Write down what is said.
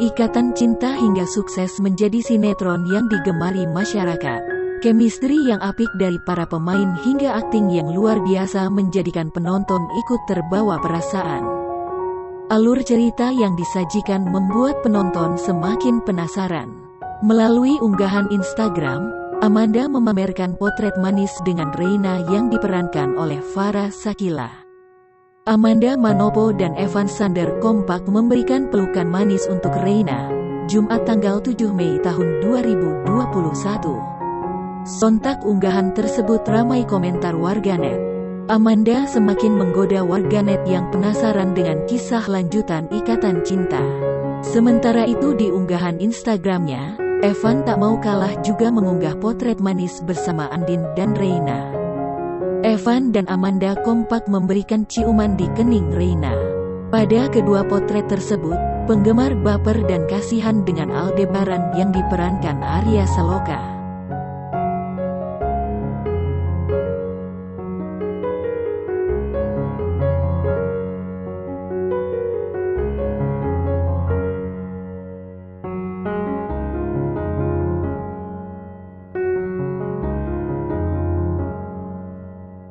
Ikatan Cinta hingga sukses menjadi sinetron yang digemari masyarakat. Chemistry yang apik dari para pemain hingga akting yang luar biasa menjadikan penonton ikut terbawa perasaan. Alur cerita yang disajikan membuat penonton semakin penasaran. Melalui unggahan Instagram, Amanda memamerkan potret manis dengan Reina yang diperankan oleh Farah Sakila. Amanda Manopo dan Evan Sander kompak memberikan pelukan manis untuk Reina, Jumat tanggal 7 Mei tahun 2021. Sontak unggahan tersebut ramai komentar warganet. Amanda semakin menggoda warganet yang penasaran dengan kisah lanjutan Ikatan Cinta. Sementara itu di unggahan Instagramnya, Evan tak mau kalah juga mengunggah potret manis bersama Andin dan Reina. Evan dan Amanda kompak memberikan ciuman di kening Reina. Pada kedua potret tersebut, penggemar baper dan kasihan dengan Aldebaran yang diperankan Arya Saloka.